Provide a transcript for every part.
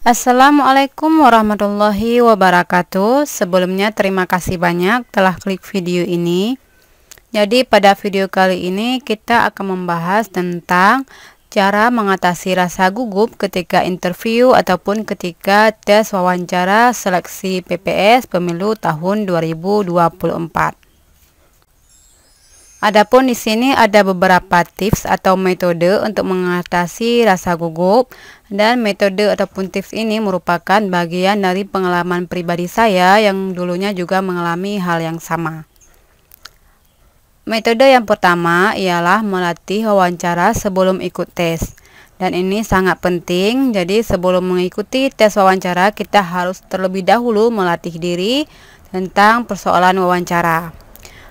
Assalamualaikum warahmatullahi wabarakatuh. Sebelumnya terima kasih banyak telah klik video ini. Jadi pada video kali ini kita akan membahas tentang cara mengatasi rasa gugup ketika interview ataupun ketika tes wawancara seleksi PPS Pemilu tahun 2024. Adapun di sini ada beberapa tips atau metode untuk mengatasi rasa gugup, dan metode ataupun tips ini merupakan bagian dari pengalaman pribadi saya yang dulunya juga mengalami hal yang sama. Metode yang pertama ialah melatih wawancara sebelum ikut tes. Dan ini sangat penting, jadi sebelum mengikuti tes wawancara kita harus terlebih dahulu melatih diri tentang persoalan wawancara.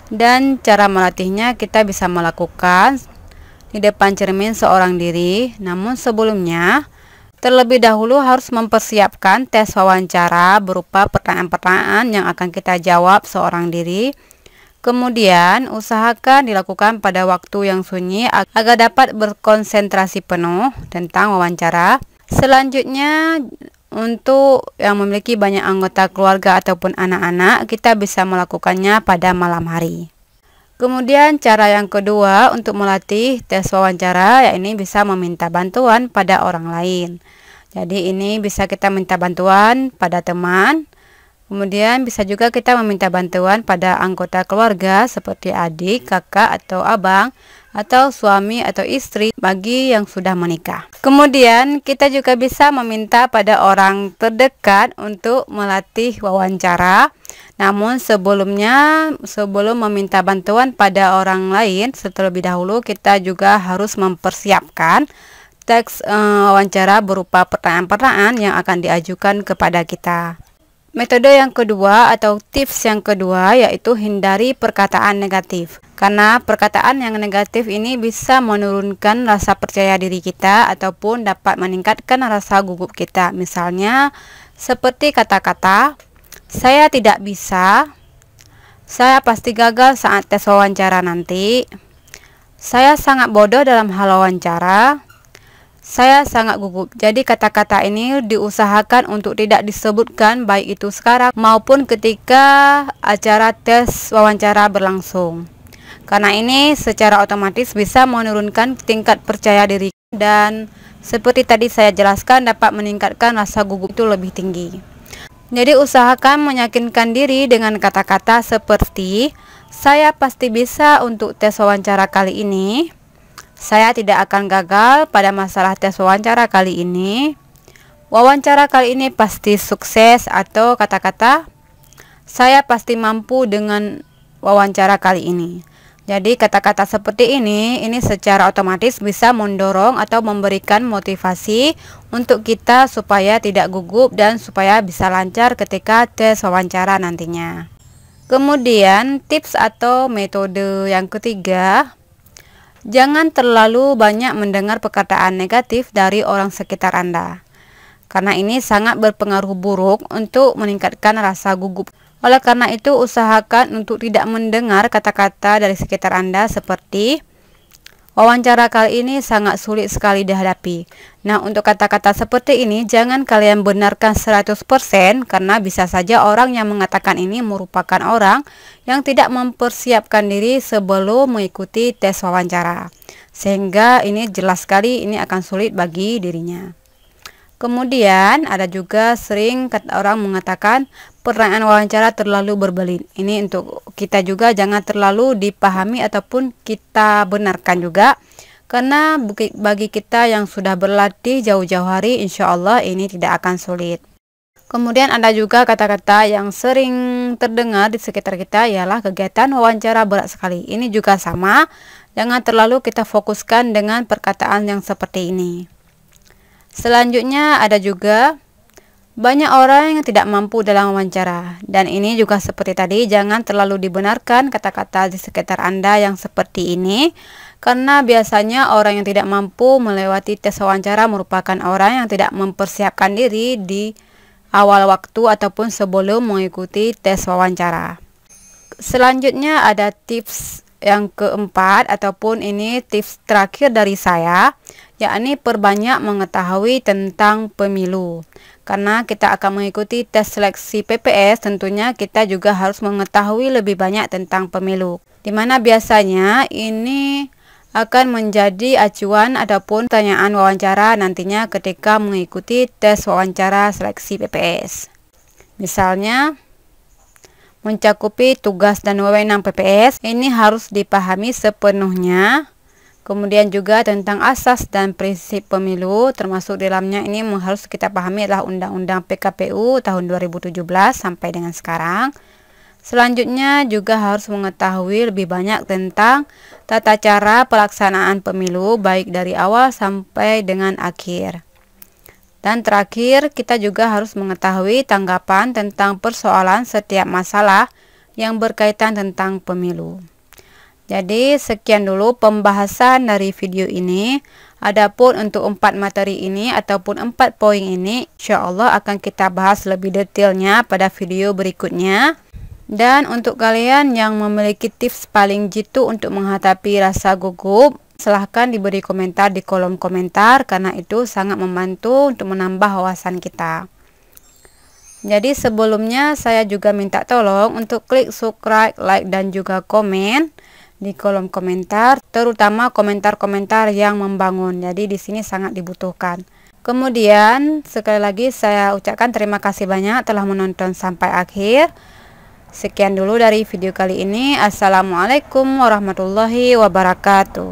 Dan cara melatihnya kita bisa melakukan di depan cermin seorang diri. Namun sebelumnya terlebih dahulu harus mempersiapkan tes wawancara berupa pertanyaan-pertanyaan yang akan kita jawab seorang diri. Kemudian usahakan dilakukan pada waktu yang sunyi agar dapat berkonsentrasi penuh tentang wawancara. Selanjutnya, untuk yang memiliki banyak anggota keluarga ataupun anak-anak, kita bisa melakukannya pada malam hari. Kemudian cara yang kedua untuk melatih tes wawancara, yakni bisa meminta bantuan pada orang lain. Jadi ini bisa kita minta bantuan pada teman. Kemudian bisa juga kita meminta bantuan pada anggota keluarga seperti adik, kakak atau abang, atau suami atau istri bagi yang sudah menikah. Kemudian kita juga bisa meminta pada orang terdekat untuk melatih wawancara. Namun sebelum meminta bantuan pada orang lain, terlebih dahulu kita juga harus mempersiapkan teks wawancara berupa pertanyaan-pertanyaan yang akan diajukan kepada kita. Metode yang kedua atau tips yang kedua yaitu hindari perkataan negatif. Karena perkataan yang negatif ini bisa menurunkan rasa percaya diri kita ataupun dapat meningkatkan rasa gugup kita. Misalnya seperti kata-kata, saya tidak bisa, saya pasti gagal saat tes wawancara nanti, saya sangat bodoh dalam hal wawancara, saya sangat gugup. Jadi kata-kata ini diusahakan untuk tidak disebutkan baik itu sekarang maupun ketika acara tes wawancara berlangsung. Karena ini secara otomatis bisa menurunkan tingkat percaya diri dan seperti tadi saya jelaskan dapat meningkatkan rasa gugup itu lebih tinggi. Jadi usahakan meyakinkan diri dengan kata-kata seperti saya pasti bisa untuk tes wawancara kali ini. Saya tidak akan gagal pada masalah tes wawancara kali ini. Wawancara kali ini pasti sukses, atau kata-kata saya pasti mampu dengan wawancara kali ini. Jadi kata-kata seperti ini secara otomatis bisa mendorong atau memberikan motivasi untuk kita supaya tidak gugup dan supaya bisa lancar ketika tes wawancara nantinya. Kemudian tips atau metode yang ketiga, jangan terlalu banyak mendengar perkataan negatif dari orang sekitar Anda. Karena ini sangat berpengaruh buruk untuk meningkatkan rasa gugup. Oleh karena itu usahakan untuk tidak mendengar kata-kata dari sekitar Anda seperti wawancara kali ini sangat sulit sekali dihadapi. Nah, untuk kata-kata seperti ini jangan kalian benarkan 100% karena bisa saja orang yang mengatakan ini merupakan orang yang tidak mempersiapkan diri sebelum mengikuti tes wawancara. Sehingga ini jelas sekali ini akan sulit bagi dirinya. Kemudian ada juga sering orang mengatakan pertanyaan wawancara terlalu berbelit. Ini untuk kita juga jangan terlalu dipahami ataupun kita benarkan juga. Karena bagi kita yang sudah berlatih jauh-jauh hari, insya Allah ini tidak akan sulit. Kemudian ada juga kata-kata yang sering terdengar di sekitar kita ialah kegiatan wawancara berat sekali. Ini juga sama, jangan terlalu kita fokuskan dengan perkataan yang seperti ini. Selanjutnya ada juga banyak orang yang tidak mampu dalam wawancara. Dan ini juga seperti tadi, jangan terlalu dibenarkan kata-kata di sekitar Anda yang seperti ini. Karena biasanya orang yang tidak mampu melewati tes wawancara merupakan orang yang tidak mempersiapkan diri di awal waktu ataupun sebelum mengikuti tes wawancara. Selanjutnya ada tips yang keempat ataupun ini tips terakhir dari saya, yakni perbanyak mengetahui tentang pemilu. Karena kita akan mengikuti tes seleksi PPS, tentunya kita juga harus mengetahui lebih banyak tentang pemilu. Dimana biasanya ini akan menjadi acuan ataupun pertanyaan wawancara nantinya ketika mengikuti tes wawancara seleksi PPS. Misalnya, mencakupi tugas dan wewenang PPS, ini harus dipahami sepenuhnya. Kemudian juga tentang asas dan prinsip pemilu, termasuk dalamnya ini harus kita pahami adalah Undang-Undang PKPU tahun 2017 sampai dengan sekarang. Selanjutnya juga harus mengetahui lebih banyak tentang tata cara pelaksanaan pemilu baik dari awal sampai dengan akhir. Dan terakhir, kita juga harus mengetahui tanggapan tentang persoalan setiap masalah yang berkaitan tentang pemilu. Jadi, sekian dulu pembahasan dari video ini. Adapun untuk 4 materi ini ataupun 4 poin ini, insya Allah akan kita bahas lebih detailnya pada video berikutnya. Dan untuk kalian yang memiliki tips paling jitu untuk menghadapi rasa gugup, silahkan diberi komentar di kolom komentar, karena itu sangat membantu untuk menambah wawasan kita. Jadi sebelumnya saya juga minta tolong untuk klik subscribe, like, dan juga komen di kolom komentar, terutama komentar-komentar yang membangun. Jadi di sini sangat dibutuhkan. Kemudian sekali lagi saya ucapkan terima kasih banyak telah menonton sampai akhir. Sekian dulu dari video kali ini. Assalamualaikum warahmatullahi wabarakatuh.